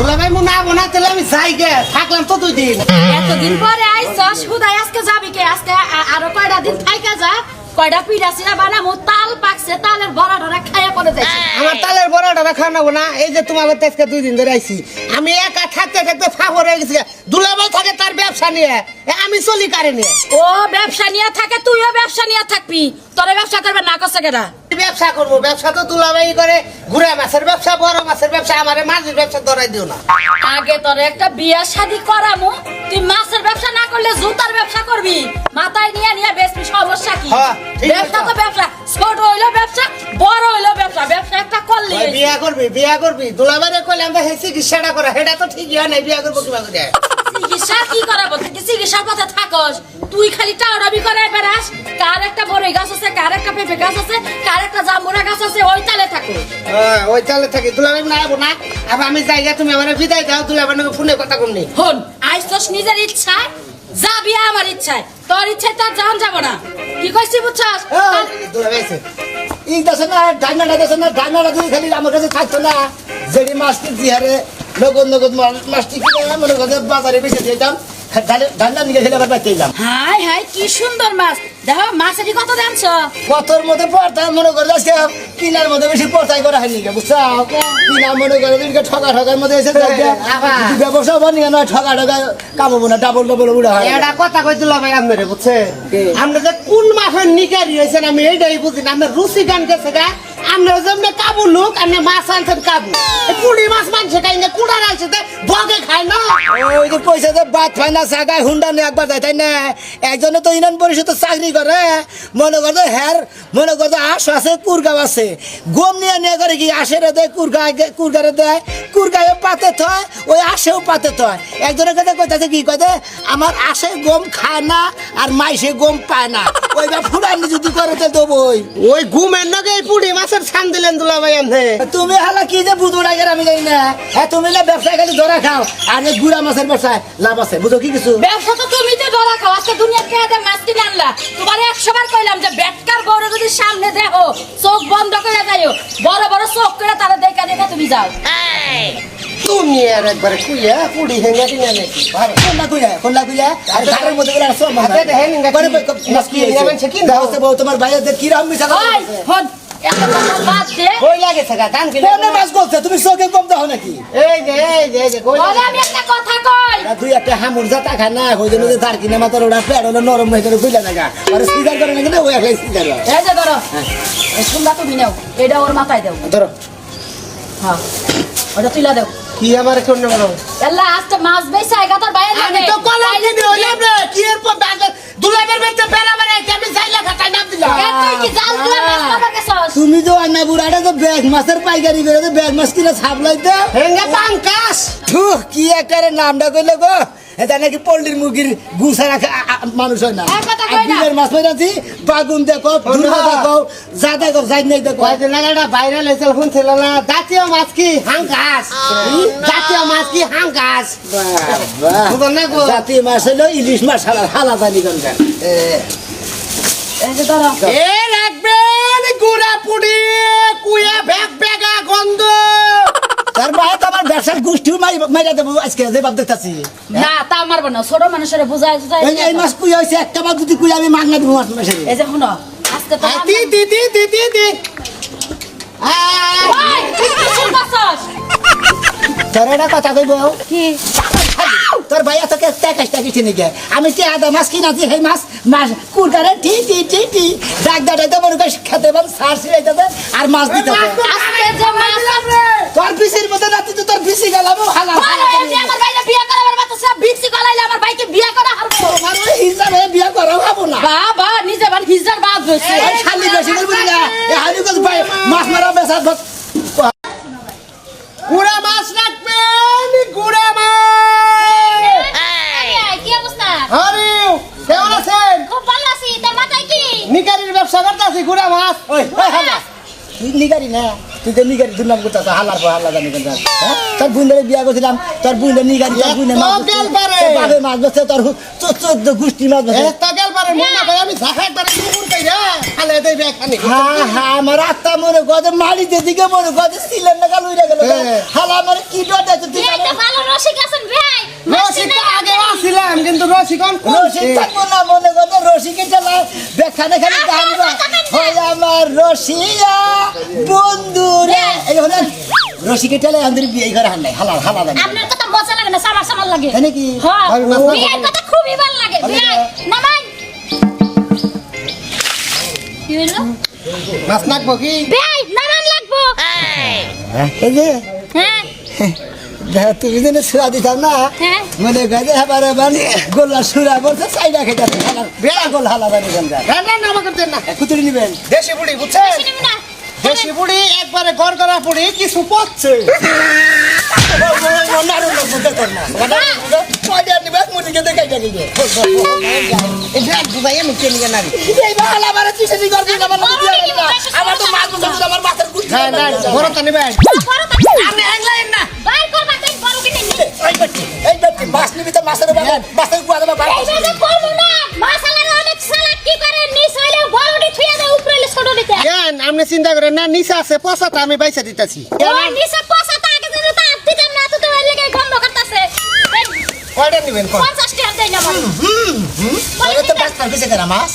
দুলাভাই মু না বোনা তাহলে আমি যাই গে থাকলাম তো 2 দিন এতদিন পরে আইছস হুদাই আজকে যাবি কে আজকে আরো কয়টা দিন থাইকা যা কয়টা পিঠা সিরা বানামু তাল পাকছে তালের বড়া ডরা খাইয়া পড়ে যাইছে আমার তালের বড়াটা খাওয়াবো না এই যে তোমার বাড়িতে আজকে 2 দিন ধরে আইছি আমি একা থাকতে থাকতে ফাফর হয়ে গেছি দুলাভাই থাকে তার ব্যবসা নিয়ে আমি চলি কারে নিয়ে ও ব্যবসা নিয়ে থাকে তুইও ব্যবসা নিয়ে থাকবি তোরে ব্যবসা করবে না কষ্ট কেনা ব্যবসা করবো ব্যবসা তো দুলাভাই করে ঘুরে মাছের ব্যবসা বড় মাছের ব্যবসা আমারে মাছের ব্যবসা ধরাই দিও না আগে তোরে একটা বিয়া শাদি করামু তুই মাছের ব্যবসা না করলে জুতার ব্যবসা করবি মাথায় নিয়ে নিয়ে বেশি সমস্যা কি হ্যাঁ, ঠিক ব্যবসা আছে। তো ব্যবসা ছোট হইলো ব্যবসা বড় হইলো ব্যবসা ব্যবসা একটা করলি ওই বিয়া করবি দুলাভাইরে কইলে আমরা হেসি চিকিৎসাটা করা সেটা তো ঠিকই হয় না বিয়া করবো কিবা করে চিকিৎসা কি করাবো তুই চিকিৎসার কথা থাকস তুই খালি টাউরাবি করে বেড়াস কার একটা বড়ই গাছ আছে কার একটা পেঁপে গাছ আছে কার একটা জাম্বুরা গাছ আছে ওই তালে থাকো ওই তাহলে থাকি দুলাভাই না আবো না আর আমি জায়গা তুমি আমার বিদায় দাও দুলাভাই ফোনে কথা কমনি হন আইসস নিজের ইচ্ছায় যাবি আমার ইচ্ছায় তোর ইচ্ছায় তোর জান যাব না কি কইছি বুঝছস দুলাভাই ই দেশে না ডাইনাটা দেশে না ডাইনাটা যদি খালি আমার কাছে থাকতো না যেটি মাছটি জিহারে নগদ নগদ মাছটি কিনে মনে করে বাজারে বেঁচে দিতাম ডান্ডা নিয়ে খেলে আবার পাইতে দিলাম হাই হাই কি সুন্দর মাছ দেখো মাছের কত দামছ কতর মধ্যে পড়তা মনে করে আজকে কিনার মধ্যে বেশি পড়তাই করা হয়নি বুঝছো কিনা মনে করে ঠকা ঠকার মধ্যে এসে ব্যবসা বানিয়ে নয় ঠকা ঠকা কামাবো না ডাবল ডাবল উড়া হয় এটা কথা কই দুলাভাই আপনারে বুঝছে আমরা যে কোন মাছের নিকারি হয়েছেন আমি এইটাই বুঝি না আপনার রুচি গান গেছে গা আমরা যেমন কাবু লোক আপনি মাছ আনছেন কাবু কুড়ি মাছ মানছে খাই না কুড়ার আনছে বগে খায় না ওই যে পয়সা যে বাদ পায় না জায়গায় হুন্ডা নিয়ে একবার যায় তাই না একজনে তো ইউনিয়ন পরিষদের চাকরি করে মনে করতো হ্যার মনে করতো আশ আছে কুরগাঁও আছে গম নিয়ে নিয়ে করে কি আশেরে দেয় কুরগারে দেয় কুরগাঁও পাতে থয় ওই আশেও পাতে থয় একজনের কাছে কইতাছে কি কইতে আমার আশে গম খায় না আর মাইসে গম পায় না ওইটা ফুরানি যদি করে তো দেবই ওই ঘুমের নাকি এই পুড়ি মাছের ছান দিলেন দুলাভাই আপনি তুমি হালা কি যে বুঝো না আমি জানি না হ্যাঁ তুমি না ব্যবসায় খালি ধরা খাও আর এই গুড়া মাছের ব্যবসায় লাভ আছে বুঝো কি কিছু ব্যবসা তো তুমি তো ধরা খাও আজকে দুনিয়ার কে হাতে মাছ কিনে আনলা তোমার 100 বার কইলাম যে বেটকার বড় যদি সামনে দেখো চোখ বন্ধ করে যাইও বড় বড় চোখ করে তারা দেখা দেখা তুমি যাও তুমি আর একবার কুইয়া পুড়ি হেঙ্গা কিনে নাকি কোনলা কুইয়া আর ঘরের মধ্যে গেলে সব মাছ আচ্ছা, দেখেন, মাছ কি নেবেন সে কিনতে হবে। তোমার ভাইয়াদের কি রাম মিশা ওই হন এত কথা বাদ দে কই লাগে থাকা দান কিনে কোন মাছ করছে তুমি চোখে কম দাও নাকি এই যে কই বলে আমি একটা কথা কই তুই একটা হামুর জাতা খা না হই জন্য যে তার কিনা মাথার ওটা পেট হলো নরম হয়ে গেলে বুঝলা জায়গা আর স্পিকার করে না কিন্তু ওই একলাই স্পিকার এই যে ধরো এই সুন্দর তুমি নাও এটা ওর মাথায় দাও ধরো হ্যাঁ ওটা তুইলা দাও কি আমার কোন বড় আল্লাহ আজকে মাছ বেচা এগাতার বাইরে আমি তো কলাই কিনে হইলাম রে কি এর পর দুলাভাইয়ের বেচতে বেলা মানে আমি চাইলা খাটাই নাম দিলাম তুই কি জাল দিয়া মাছ পাবার গেছস তুমি তো আন্না বুড়াটা তো ব্যাগ মাছের পাইকারি করে তো ব্যাগ মাছ কিনে ছাপলাই তো হেঙ্গা পাঙ্কাস থুহ কি একটা নামটা কইলে গো এটা নাকি পোল্ট্রির মুরগির গুছা রাখা মানুষ হয় না এক কথা কই না। বিলের মাছ পাইরাছি বাগুন দেখো দুর্গা দেখো যা দেখো যাই নাই দেখো কয়দিন আগে একটা ভাইরাল হয়েছিল শুনছিল না জাতীয় মাছ কি হাঙ্গাস জাতীয় মাছ কি হাঙ্গাস বুঝলেন না গো? জাতি মাছ হলো ইলিশ মাছ হালা জানি কোনটা এই যে ধরো এ রাখবেন গুড়া পুড়ি কুয়া ব্যাগ ব্যাগা গন্ধ তার বাইরে তো আমার ব্যবসার গোষ্ঠী মাইরা দেবো আজকে যে ভাব দেখতেছি না তা মারবো না ছোট মানুষের বুঝায় বুঝায় এই মাছ কুই হয়েছে একটা মাছ যদি কুই আমি মাগনা দেবো মাছ মাসে এই যে শুনো আজকে তো দি দি দি দি দি দি ওই তুই কি শুনছস তোর এটা কথা কইব কি তোর ভাইয়া তোকে টাকাস টাকিস নিয়ে আমি কি আদা মাছ কিনাছি সেই মাছ মাছ কুরকারে টি টি টি টি ডাক দাঁড়াইতে মনে করি খেতে পান সার ছিড়াইতে আর মাছ দিতে আজকে যে মাছ তোর পিসির মধ্যে রাতে তো তোর পিসি গেলাম হালা আরে এমনি আমার ভাইকে বিয়ে করাবার কথা সব বিক্রি করাইলে আমার ভাইকে বিয়ে করা হারবো আমার ওই হিসাবে বিয়া করা হবো না বাবা নিজে বান হিজার বাদ হইছে ওই খালি বেশি করে বুঝি না এই হানি কত ভাই মাছ মারা বেসা গুড়া মাছ রাখবেন গুড়া মাছ কি অবস্থা আরে কেমন আছেন খুব ভালো আছি তোর মাথায় কি নিকারির ব্যবসা করতেছি গুড়া মাছ ওই হালা তুই নিগারি না তুই তো নিগারি দুর্নাম করতেছ হালার পর হাল্লা জানি কোন তোর বুনদের বিয়া করছিলাম তোর বুনদের নিগারি তোর বুনের মাছ তকেল পারে। তোর বাপের মাছ বসছে তোর 14 গোষ্ঠী মাছ বসছে এ তকেল একবারে মনে করে আমি ঝাঁকা একবারে কুকুর কইরা খালে দেই ব্যাখানি হ্যাঁ হ্যাঁ আমার আত্মা মনে করে মাড়িতে দিকে মনে করে ছিলেন না কাল উইরা গেল হালা আমার কি ডর আছে তুই এই তো ভালো রসিক আছেন ভাই রসিক আগে আসছিলাম কিন্তু রসিকন রসিক থাকবো না মনে করে রসিকের চালা ব্যাখ্যানে খালি গানবা হয় আমার রসিয়া বন্ধু রে এই হলো রসিকের চালা আমাদের বিয়ে করে হাল নাই হালা হালা লাগে আপনার কথা মজা লাগে না সামার সামার লাগে তাই নাকি হ্যাঁ বিয়ের কথা খুবই ভালো লাগে ভাই নামান কি হলো মাছ নাকবো কি ভাই নামান লাগবো এই যে হ্যাঁ তুমি যেন সুরা দিতাম না হ্যাঁ মনে করে এবারে মানে গোল্লা সুরা বলছে চাইনা খেতে বেড়া গোল হালা বানি গঙ্গা রান্না নামা করতেন না কুতুরি নিবেন দেশি বুড়ি বুঝছেন বেশি নিবি না দেশি বুড়ি একবারে গড়গড়া বুড়ি কিছু পচ্ছে বড়টা নেবেন আপনি হ্যাংলাইন না ভাই করবা তাই বড় কিনে নি মাছ নিবি তো মাছের মাছের কুয়া দেবা এইভাবে করব না মাশাআল্লাহ অনেক সালাদ কি করে নিস হইলে বড়ডি থুইয়া দাও উপরে ছোট দিতে কেন আপনি চিন্তা করেন না নিচে আছে পচাটা আমি বাইসা দিতেছি ওই নিচে পয়সা তো আগে দিন তো দিতাম না তো ওই লাগি গন্ধ করতেছে কয়টা নেবেন 50 টাকা দেই না ওরে তো বাস কালকে করা মাছ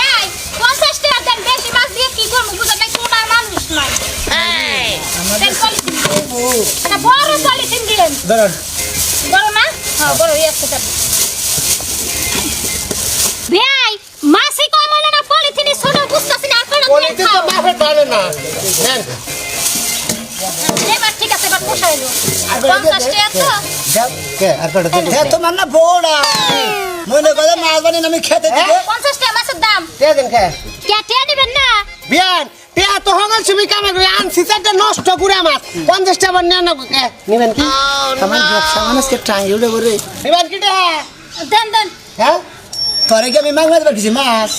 এই 50 টাকা দেন বেশি মাছ দিয়ে কি করব বুঝা নাই কোন মানুষ নাই এই দেন পলিথিন এটা বড় পলিথিন দিলেন ধরুন বড় না হ্যাঁ বড় আছে তা ভাই মাসি কম হলো না পলিথিনে ছোট বুঝতাছি না আপনারা পলিথিন তো মাফে পারে না নেন এবার ঠিক আছে এবার পোষাই দিও 50 টাকা তো কে আর কয়টা দেবেন হ্যাঁ তোমার না বড়া মনে করে মাছ বানিয়ে আমি খেতে দিবে 50 টাকা মাছের দাম কে দেন কে কেটে নেবেন না বিয়ান টিয়া তো হগল ছবি কামে করে আনছি চারটা নষ্ট করে মাছ 50 টাকা নিয়ে না কে নেবেন কি আমার ব্যবসা মানুষকে টাঙ্গি উঠে করে নেবেন কি টা দেন দেন হ্যাঁ তোরে কি আমি মাংস পাঠিয়েছি মাছ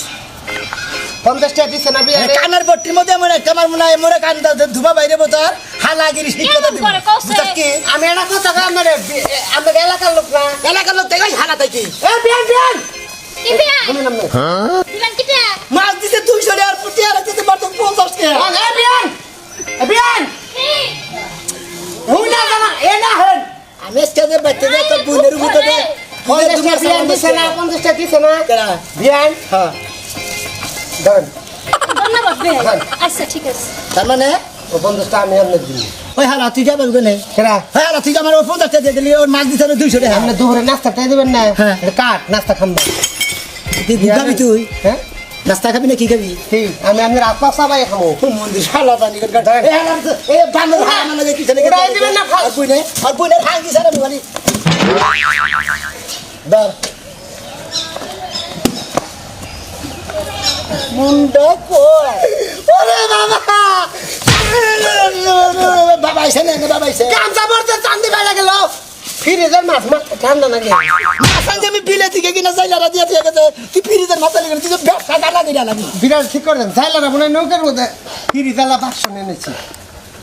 50 টাকা দিছে না বিয়ান কানের বটির মধ্যে মনে আমার মনে হয় মনে কান ধুমা বাইরে বোতর হালাগিরি শিখতে কেমন দিব করে কওছে? বুঝছ কি আমি এটা কথা কই আমাদের এলাকার লোক না এলাকার লোক দেখো হালা থাকি এ বিয়ান বিয়ান কি বিয়া শুনুন আপনি দিবেন কি বিয়া মাছ দিতে 200 টাকা আর পুটি আর দিতে মাত্র 50 টাকা এ বিয়ান এ বিয়ান হুইনা জানা এ না হেন আমি আজকে বাচ্চা তো বুনের ভিতরে 50 টাকা বিয়ান দিছে না 50 টাকা দিছে না বিয়ান হ্যাঁ ধরেন ধন্যবাদ ভাই আচ্ছা ঠিক আছে তার মানে ও 50 টাকা আমি আপনাকে দিই ওই হালা তুই যাবে ওখানে কেরা হ্যাঁ হালা তুই আমার 50 টাকা দিয়ে দিলি ওর মাছ দিতে 200 টাকা আপনি দুপুরে নাস্তা খাই দেবেন না হ্যাঁ। এটা কাট নাস্তা খাবেন তুই খাবি তুই হ্যাঁ নাস্তা খাবি না কি খাবি ঠিক আমি আপনার আপা সবাই খাবো মন্দির শালা পানি করে কাট এই হালা এই বানর হালা মানে দেখি চলে উড়াই দিবেন না, ফাল। আর বুনে হাঙ্গি সারা মুখানি ধর মুন্ডা কই ওরে বাবা বাবা আইছে না বাবা আইছে কাঁচা মরতে চান্দি বাইরে গেল ফ্রিজের মাছ মাছ ঠান্ডা না গে মাছান আমি বিলে থেকে কিনা যাইলারা দিয়ে দিয়ে গেছে তুই ফ্রিজের মাথা লেগে তুই ব্যবসা গালা দিলা লাগি বিরাট ঠিক করে দেন চাইলারা মনে হয় নৌকার মধ্যে ফ্রিজালা বাক্স নিয়ে এনেছি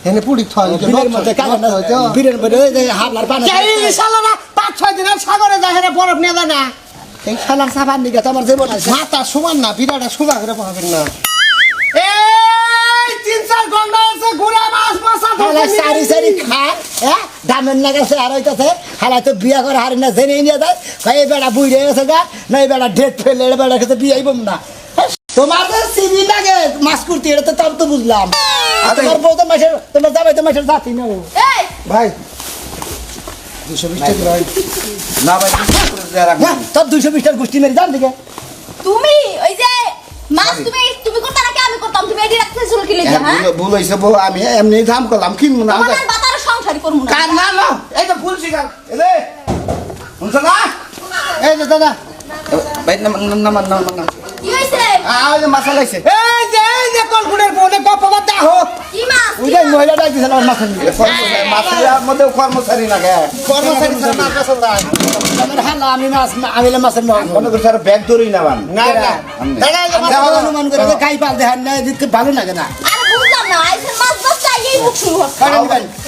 এনে পুড়ি থয় বিলের মধ্যে কাগজ না বিলের মধ্যে ওই যে হাবলার পানি শালারা 5-6 দিনের সাগরে যায় হেরে বরফ নিয়ে যায় না এই শালার সাবান নিকে তোমার জীবন আছে মাথা সমান না বিরাটা সোজা করে পাবেন না এই 3-4 ঘন্টা আছে ঘুরে মাছ মাছা হালা সারি সারি খা হ্যাঁ দামের না গেছে আর হইতাছে হালা তো বিয়া করে হারি না জেনে নিয়ে যায় এই বেড়া বুইড়ে গেছে গা না এই বেড়া ডেট ফেলে এই বেড়া কাছে বিয়ে আইবম না তোমার তো সিবি লাগে মাছ করতে এটা তো তাও তো বুঝলাম আর তোমার বউ তো মাসের তোমার যাবে তো মাসের জাতি না ও এই ভাই 220 টাকা ভাই না ভাই হ্যাঁ, তোর 220 টাকার গোষ্ঠী মেরে যান দিকে তুমি ওই যে মাছ তুমি করতে নাকি আমি করতাম তুমি এডি রাখতে চুল কি লেগে হ্যাঁ ভুল হয়েছে বউ আমি এমনি দাম করলাম কিনবো না তোমার বাতার সংসারই করব না কার না না এই তো ফুল শিকার এলে শুনছো না এই যে দাদা ভাই না কি হইছে ওই যে মাথা লাগছে এই যে কলকুনের বনে গপবা দাও কি মাছ ওই যে মহিলাটা দিছিল আমার মাথা নিয়ে মাছের মধ্যে কর্মচারী না গে কর্মচারী ছাড়া মাছ পছন্দ হয় আমার হালা আমি মাছ আমি মাছের নয় মনে করছে আর ব্যাগ ধরেই না বান না না দাদা এই যে মাছ অনুমান করে গাই পাল দেখান না দিতে ভালো লাগে না আরে বুঝলাম না আইছে মাছ বস চাই মুখ শুরু হচ্ছে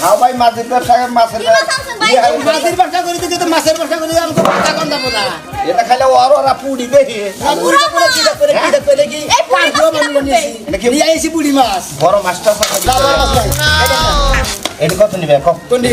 খাও ভাই মাছের ব্যবসা মাছের কি মাছ আনছেন ভাই? মাছের ব্যবসা করি তো মাছের ব্যবসা করি আমাকে টাকা কম দেবো না এটা খাইলে ওরা পুড়ি দেখি পুরি করে কি করে কি এই পুরি মাছ পাঁচ কিনা করবে? নিয়ে আইছি পুরি মাছ বড় মাছটা এটা কত নিবে কোনটি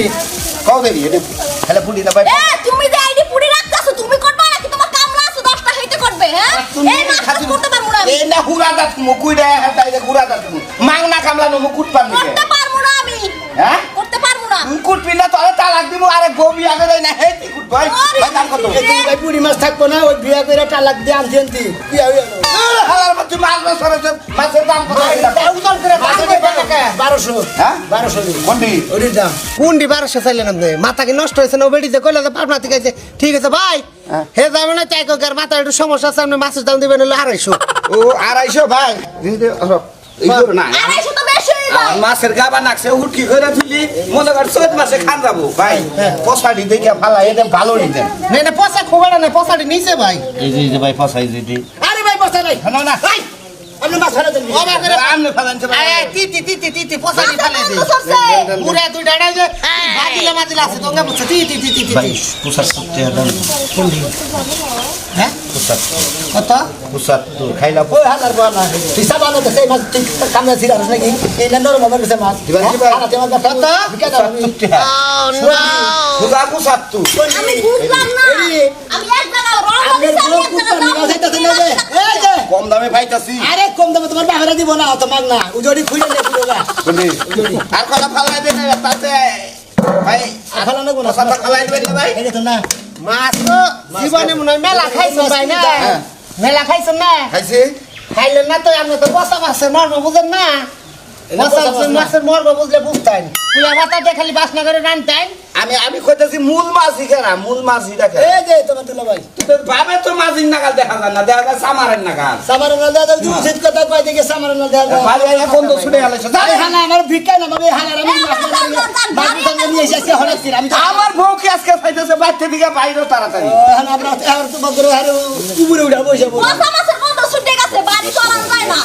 কও দেবি এটা খাইলে পুড়ি না ভাই এ তুমি যে আইডি পুরি রাখতাছো তুমি করবা নাকি তোমার কামলা আছে 10টা হইতে করবে হ্যাঁ এই মাছ কাজ করতে পারবো না আমি এই না হুরা দাঁত মুকুই দেয় তাই হুরা দাঁত মাংনা কামলা নো মুকুট পারবি করতে পারবো না আমি হ্যাঁ করতে পারবো না মুকুট পিনা তোরে তালাক দিব আরে গবি আগে দেয় না হে তুই ভাই ভাই দাম কত ভাই পুরি মাছ থাকবো না ওই বিয়া করে টালাক দিয়ে আনছি আনছি কি হবে হালার মত মাছ মাছ সরছে মাছের দাম কত উদল করে মাছের টাকা 1200 হ্যাঁ 1200 কোনটি ওটির দাম কুন্ডি 1200 চাইলেন আপনি মাথা কি নষ্ট হয়েছে না ও বেড়িতে কইলে তো পাবনা থেকে আছে ঠিক আছে ভাই হে যাবে না চাই কোকার মাথা একটু সমস্যা আছে আপনি মাছের দাম দিবেন হলো 250 ও 250 ভাই এই করো না আড়াইশো তো বেশি হয়ে যায় মাছের গাবা নাকছে উঠকি করে তুলি মনে কর 7 মাসে খান যাবো ভাই পছাড়ি দেখে ফালা এটা ভালো নিতেন না না পয়সা খোবাড়া না পয়সাটি নিচে ভাই এই যে ভাই পছাই দিদি আরে ভাই বসা নাই না না ভাই আপনি মাছ ফেলে দেন অবাক করে আমনে ফালানছে ভাই আয় তি পয়সাটি ফেলে দে মাছ সরছে পুরা দুই ডাড়াই যে বাদিলা মাদিলা আছে তোঙ্গা বুঝছে তি ভাই পুষার সত্যি দাম হ্যাঁ কত পুষার তো খাইলা ওই হাজার বলা হিসাব আনো তো সেই মাছ ঠিক কামনা ছিল নাকি এই নরম আমার কাছে মাছ দিবা, দিবা। আর তোমার ব্যবসা তো বিকা দাও পুষা পুষার তো আমি বুঝলাম না আমি এক জায়গা রং আপনার দিছি পুরো আমি এক কুত্তা জায়গা নিয়ে যাইতাছে না যে এই যে কম দামে পাইতাছি আরে কম দামে তোমার বাহারা দিব না তো মাগ না উজড়ি খুইলে নে পুরোটা আর কটা ফালাই দেন তাতে ভাই আখালা না কোনা পছাটা ফালাই দিবেন না ভাই এই তো না মাছ তো জীবনে মনে হয় মেলা খাইছেন ভাই না হ্যাঁ। মেলা খাইছেন না খাইছি খাইলেন না তো আপনি তো বসা মাছের মর্ম বুঝেন না মাছের মর্ম বুঝলে বুঝতেন পুয়া ভাতাটা খালি বাসনা করে রানতেন আমি কইতাছি মূল মাছই কেনা মূল মাছই দেখে এই যে তোমার দুলা ভাই ভাবে তো মাঝির নাগাল দেখা যায় না দেখা যায় সামারের নাগাল সামার না দাদা উচিত কথা কই দেখে সামার না দাদা ভাই এখন তো ছুটে গেছে আরে হানা আমার ভিক্ষা না ভাবে হানা আমি মাছ নিয়ে এসেছি হলাছি আমি তো আমার বউ কি আজকে খাইতেছে বাচ্চা দিকে বাইরে তাড়াতাড়ি হানা আমরা আর তো বগরে আর উপরে উঠা বসে মশা মাছের গন্ধ ছুটে গেছে বাড়ি চলানো যায় না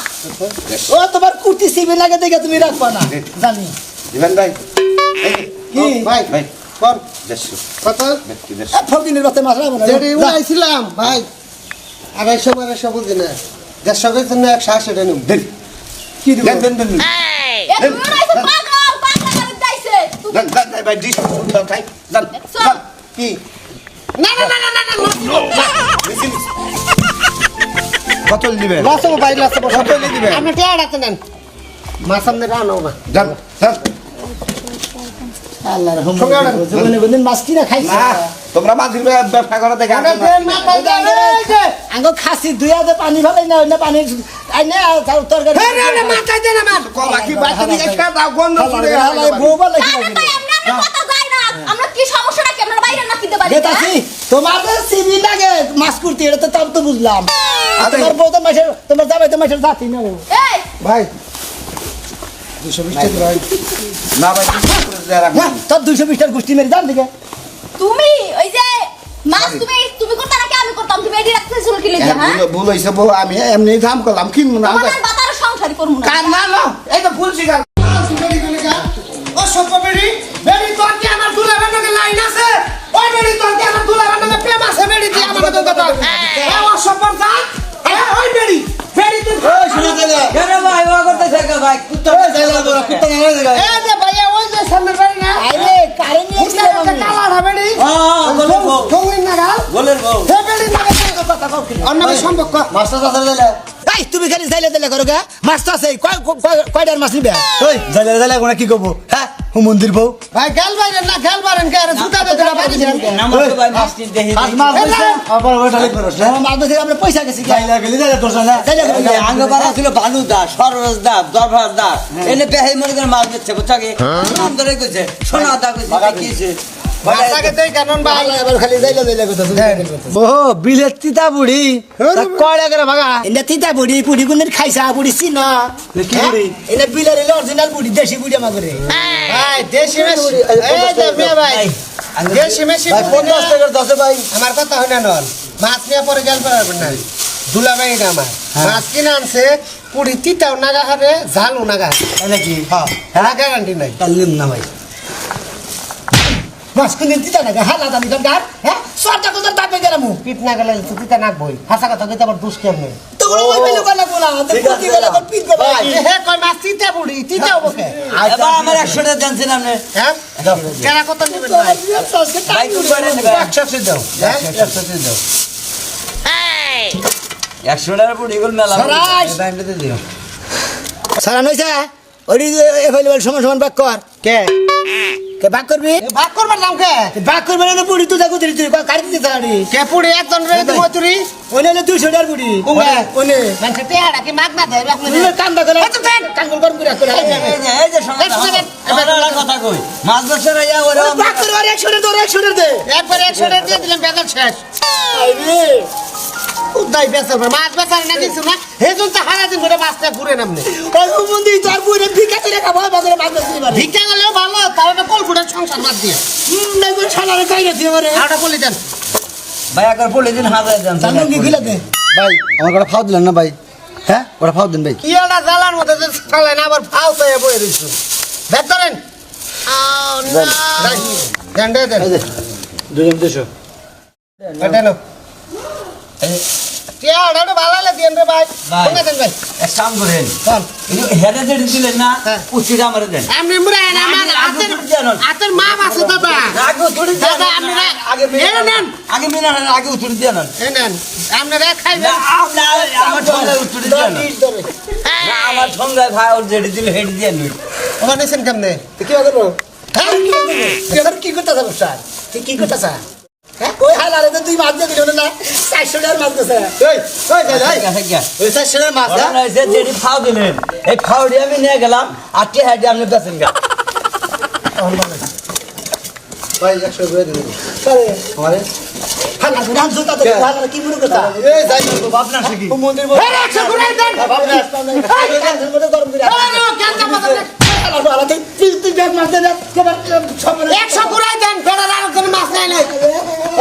ও তোমার কুর্তি সিবি লাগে দেখে তুমি রাখবা না জানি দিবেন ভাই কি ভাই ভাই কোন দেড়শো কত ব্যক্তি দেড়শো ফকিনের বাতে মাছ রাখবো না যেটি উড়াইছিলাম ভাই 250 বুঝি না 150 কইছেন না 180 টা নিম দেন কি দিব দেন দেন দেন এ তুমি রাইছে পাগল গাড়ি যাইছে তুমি দেন দেন ভাই ডিশ দেন ভাই দেন দেন কি না কত দিবেন লস হবে ভাই লস হবে কত দিবেন আপনি টেড়াতে নেন মাছ সামনে রানো না দেন দেন আল্লাহর রহমত জীবনে কোনদিন মাছ কিনা খাইছে না তোমরা মাঝির ব্যবসা করে দেখে আসো না। দেন মাথায় দেন এই যে আঙ্গ খাসি দুইয়া দে পানি ফেলাই না না পানি আই না তরকারি না মাথায় দেন আমার কলা কি বাচ্চা দিকে খেয়ে দাও গন্ধ ছুটে হালাই বউবা লাগি না ভাই আমরা কথা যাই না আমরা কি সমস্যা নাকি আমরা বাইরে না কিনতে পারি গেতাছি তোমার তো সিবি লাগে মাছ কুর্তি এটা তো তাও তো বুঝলাম আর আরে। তোমার বউ তো মাছের তোমার যাবে তো মাছের জাতি না ও এই ভাই 220 টাকা ভাই না ভাই তোর 220 টার গোষ্ঠী মেরে জান দিকে তুমি ওই যে মাছ তুমি করতে নাকি আমি করতাম তুমি এডি রাখতে ছিল কি লিখে হ্যাঁ ভুল হয়েছে বউ আমি এমনি দাম করলাম কিনবো না তোমার বাতার সংসারই করব না কার না না এই তো ফুল শিকার ও সব বেড়ি বেড়ি তোর কি আমার দুলা বানাকে লাইন আছে ওই বেড়ি তোর কি আমার দুলা বানাকে প্রেম আছে বেড়ি তুই আমার তো কথা এ ও সব জাত এ ওই বেড়ি বেড়ি তুই ওই শুনে দেলে কেন ভাই ও করতে থাকে ভাই কুত্তা ওই যাইলা বড় কুত্তা না হয়ে যায় এ যে ভাইয়া ওই যে সামনে বেড়ি না আরে কারে নিয়ে মুস্তা এসে একটা কালা বেড়ি হ্যাঁ বলের বউ ঠোঙ্গিন না গাল বলের বউ হে বেড়ি না কথা কও কি অন্য সম্পর্ক মাস্টার চাচার দিলে এই তুমি খালি যাইলে দিলে করো গা মাস্টার আছে কয়টার মাছ নিবে ওই যাইলে দিলে কোনা কি করব হ্যাঁ হুমন্দির বউ ভাই গাল বাইরে না গাল বারেন কে আরে জুতা দে তোরা বাড়ি যান নামাজ তো ভাই মাস্টিন দেখি আজ মাছ দিছে আবার ওটা লিখ করছ না মাছ দিছে আমরা পয়সা গেছি যাইলা গেলি যাইলা করছ না যাইলা আঙ্গ পাড়া ছিল ভানু দাস সরোজ দাস দরবার দাস এনে পেহাই মনে করে মাছ দিচ্ছে বুঝছা কি নাম ধরে কইছে সোনা দা কইছে কিছে ভাষাকে তুই কানন ভাই এবার খালি যাইলা যাইলা কথা ও বিলেত তিতা বুড়ি কয়লা করে ভাগা এনে তিতা বুড়ি পুড়ি গুনের খাইছা বুড়ি চিন কি বুড়ি এনে বিলের অরিজিনাল বুড়ি দেশি বুড়ি আমা করে ভাই দেশি মেশি এই যে মেয়ে ভাই দেশি মেশি ভাই 50 টাকার 10 ভাই আমার কথা হয় না নন মাছ নিয়ে পরে গেল পারবেন না দুলা ভাই না আমার মাছ কিনে আনছে পুরি তিতাও নাগা হারে ঝালও নাগা তাই নাকি হ্যাঁ হ্যাঁ গ্যারান্টি নাই তাহলে নিম না ভাই মাছ কিনে দিতা নাকি হালা দামি দরকার হ্যাঁ সরটা কোথার দাপে গেলাম পিট না গেলে তো তিতা নাকবই হাসা কথা কইতে আবার দুষ কেমনে তো ওই বেলে গলা গোলা তো পুতি গলা তো পিট গলা হে কই মাছ তিতা পুরি তিতা ওকে এবার আমার 100 টাকা জানছেন আপনি হ্যাঁ কেনা কত নেবেন ভাই ভাই কি করে নেবেন 100 দাও হ্যাঁ 100 দাও 100 টাকার পুরি এগুলো মেলা সরাস সারা নইছে ওই এভেলেবল সমান সমান ভাগ কর কে কে ভাগ করবি ভাগ করবার নাম কে ভাগ করবে না পুরি তুই যাগো তুই কাটি দিতে পারি কে পুরি একজন রে তুমি তুরি ওনে 200 টাকার পুরি কোনে? ওনে মানে টেহাড়া কি মাগ না দেয় আপনি তুই কান্দা করে কাঙ্গুল করবি করে এই যে শোনা এবার কথা কই মাছ বছর আইয়া ওরা ভাগ করবে 100 টাকা 100 টাকা দে একবার 100 টাকা দিয়ে দিলাম বেতন শেষ আইরে উদাই বেচার পর মাছ বেচার না কিছু না হেজন তো হারা দিন ধরে মাছটা ঘুরে নামনে ওই মন্দির তোর পুরি ভিক্ষা করে খাবো বাজারে মাছ দিতে পারি ভিক্ষা গেলেও ভালো তাহলে তো কল ফুটের সংসার বাদ দিয়ে নাই কোন শালারে কাইরে দিয়ে মারে আটা বলি দেন ভাই একবার বলে দিন হাজার দেন জানো কি গিলা দে ভাই আমার কটা ফাও দিলেন না ভাই হ্যাঁ ওটা ফাও দিন ভাই কি একটা জ্বালার মধ্যে যে চালায় না আবার ফাও পেয়ে বয়ে রইছো বের করেন দেন দেন এই যে 200 এটা নো টিয়াড়া ভালো লাগে দেন রে ভাই ভাই। কোনে দেন ভাই এক কাম করেন কোন হেডে যেটা দিলেন না হ্যাঁ। উচিটা আমারে দেন এমনি মুরা না আমার আগে হাতের তুলে দেন। হাতের মাপ আছে দাদা আগে উতুরি দেন দাদা, আপনারা আগে এই নেন। আগে মিনা আগে উতুরি দেন এই নেন আপনারা খাইবেন আমার ঠোঙ্গায় উতুরি দেন না আমার ঠোঙ্গায় ভাই ওর যেটা দিলে হেড দিয়ে নি ওখানে নিছেন কেমনে কি করবো হ্যাঁ কি করতে যাবো স্যার তুই কি করতে স্যার হ্যাঁ ওই হালারে তো তুই মাছ দিয়ে দিল না 400 টাকার মাছ দিছে এই যাই ঠিক আছে ওই 400 টাকার মাছ ওরা নয় যে যেটি ফাও দিলেন এই ফাউডি আমি নিয়ে গেলাম আর টি হেডে আপনি বেচেন গা ভাই 100 করে দিন সরে আমারে হালা রাম জুতা তো হালারে কি মনে করতা এই যাই তো আপনার সে কি ও মন্দির এই একশো ঘুরাই দেন গরম করে কেন মাথা হালা তুই ব্যাগ মাছ দে সব 100 ঘুরাই দেন বেড়া আর কোনো মাছ নাই নাই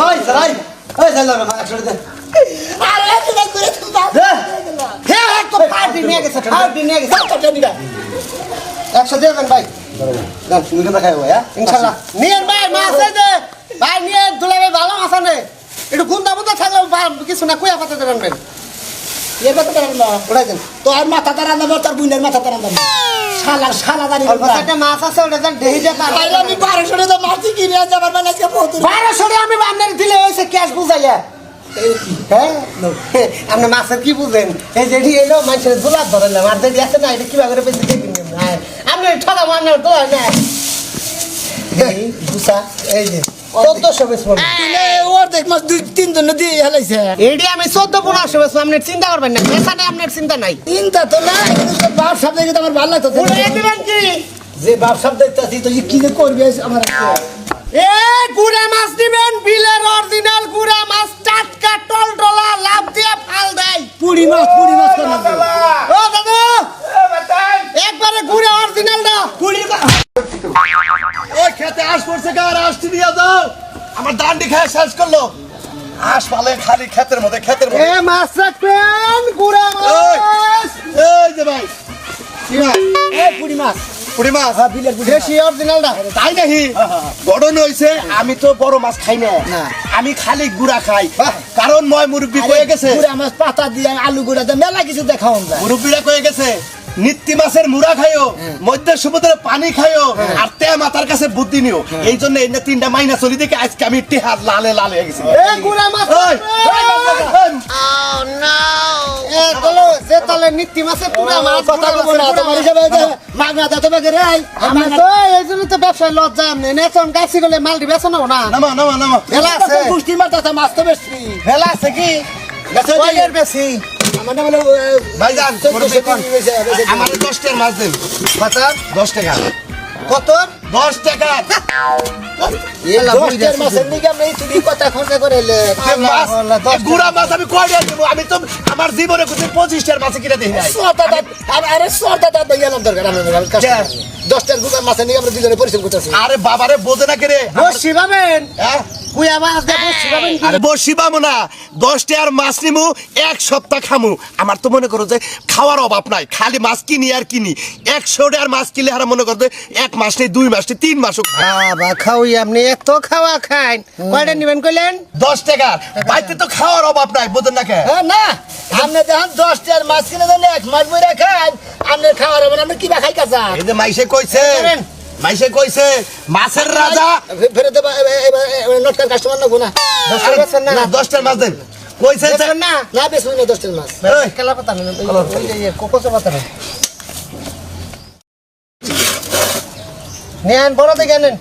ওই সারাই ওই সাইলাম 100 দে আরে তুই করে তুই হে হে তো পার্টি নিয়ে গেছে পার্টি নিয়ে গেছে 100 দিয়ে দেন ভাই গান তুমি কথা খাইবো হ্যাঁ ইনশাআল্লাহ নিয়েন ভাই মাছ এই দে ভাই নিয়ে দুলে ভাই ভালো মাছ আনে একটু গুন্দা বুন্দা থাকলে কিছু না কুয়া পাতা দেবেন ভাই এর কথা করেন না উড়াই দেন তোর মাথা তার আনন্দ তোর বুইনের মাথা তার আনন্দ শালা জানি অল্প একটা মাছ আছে ওটা দেন দেহি দিয়ে পার আরে আমি 1200 টাকা মাছ কিনে আনতে পারব না আজকে বহুত 1200 আমি আপনার দিলে হয়েছে ক্যাশ বুঝাইয়া হ্যাঁ আপনি মাছের কি বুঝেন এই যে এটি এলো মানুষের গোলাপ ধরলাম আর যদি আছে না এটা কিভাবে করে পেয়েছে দেখুন আপনি ঠকা মান্নার তো হয় না এই বুসা এই যে 1400 বেশ মনে ওর দেখ মাছ 2-3 জন দিয়ে হেলাইছে এইটি আমি 14-1500 বেশ আপনি চিন্তা করবেন না এখানে আপনার চিন্তা নাই চিন্তা তো না কিন্তু বাপ সাহেব দেখে তো আমার ভালো লাগতো উড়াই দিবেন কি যে বাপ সাহেব দেখতাছি তো কি যে করবি আমার এই গুড়া মাছ দিবেন বিলের অরিজিনাল গুড়া মাছ টাটকা টলটলা লাভ দিয়ে ফাল দেয় পুরি মাছ করনা ও দাদু একবারে গুড়া অরিজিনাল দাও পুরি ওই খেতে আস পড়ছে কার আসটি দিয়া দাও আমার দান্ডি খায় শেষ করলো আস পালে খালি ক্ষেতের মধ্যে এ মাছ রাখবেন গুড়া মাছ এই যে ভাই এই পুরি মাছ পুরি মাছ হ্যাঁ বিলের পুরি দেশি অরিজিনাল দা তাই নাকি গড়ন হইছে আমি তো বড় মাছ খাই না আমি খালি গুড়া খাই কারণ মই মুরব্বী কয়ে গেছে পুরা মাছ পাতা দিয়ে আলু গুঁড়া দিয়ে মেলা কিছু দেখাও যায় মুরব্বীরা কয়ে গেছে নিত্যি মাছের মুড়া খাইও মধ্যে সমুদ্রে পানি খাইও আর তে মাতার কাছে বুদ্ধি নিও এই জন্য এই 3টা মাইনা চলি দেখে আজকে আমি টেহার লালে লালে হয়ে গেছি এ গুড়া মাছ ওই, রাখবেন। এ চলো সে তাহলে নিত্যি মাছে পুরা মাছ কথা বলবো না তোমার হিসাবে মাগনা দাও তোমাকে রে আমরা তো এই জন্য তো ব্যবসায় লজ্জা নেছন গাছি গলে মাল দিবে না না নামা নামা নামা ভেলা আছে পুষ্টি মারতা মাছ তো বেশি ভেলা আছে কি বেশি কয়ের বেশি আমার নাম হলো ভাইজান মুরব্বী কোন আমার আমার 10 টাকার মাছ দেন কত 10 টাকা কত 10 টাকা এলা বুঝ দশটার মাছের নিকে আমরা এই তুমি কথা খরচা করে এলে যে মাছ গুড়া মাছ আমি কয় টাকা দেবো আমি তো আমার জীবনে কোথাও 25 টাকার মাছ কিনে দেখি নাই আরে সরটা দাঁত গেলাম দরকার আমাদের কাছে 10টার গুড়া মাছের নিকে আমরা দুজনে পরিশ্রম করতেছি আরে বাবারে বোঝে না কে রে বসি পাবেন হ্যাঁ কুইয়া মাছ দিয়ে বসছি পাবেন কি? আরে বসি পাবো না 10 টাকার মাছ নিমু 1 সপ্তাহ খামু আমার তো মনে করো যে খাওয়ার অভাব নাই খালি মাছ কিনি আর কিনি 100 টাকার মাছ কিনলে হারা মনে করো যে 1 মাস নেই 2 মাস নেই 3 মাসও বাবা খাওয়াই আপনি এত খাওয়া খান কয়টা নিবেন কইলেন 10 টাকার বাইতে তো খাওয়ার অভাব নাই বুঝেন না কে না আপনি যখন 10 টাকার মাছ কিনে দেন 1 মাস বইরা খান আপনার খাওয়ার হবে না আপনি কি বা খাই কাঁচা এই যে মাইসে কইছে মাইসে কইছে মাছের রাজা ফেরত দেবা নটকার কাস্টমার না গোনা না 10 টাকার মাছ দেন কইছে যে বেচবেন না না বেশ হই না 10 টাকার মাছ এই, কেলা পাতা নেন ওই যে কোকোসা পাতা নেন নেন বড় দেখে নেন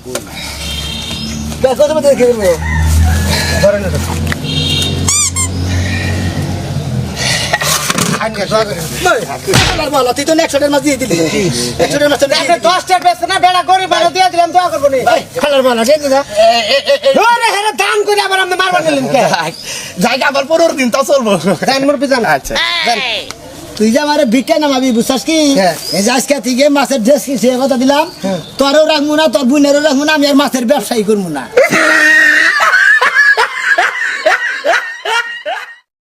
দেখো তুমি দেখে দেবো ধরেন এটা আনকে বলো তুই তো 100 টাকার মাছ দিয়ে দিলি 100 টাকার মাছ আপনি 10 টাকা বেচতে না বেড়া গরিব মানুষ দিয়ে দিলাম দোয়া করবো নি খালার মালা ঠিক না ওরে হেরে দান করে আবার আপনি মারবার নিলেন কে জায়গা আবার 15 দিন তা চলবো জান মুরবি জান আচ্ছা তুই যে আমার বিজ্ঞান নামাবি বুঝছস কি হ্যাঁ। এই যে আজকে থেকে মাছের ড্রেস কি সে কথা দিলাম তোরও রাখবো না তোর বোনেরও রাখবো না আমি আর মাছের ব্যবসায়ী করবো না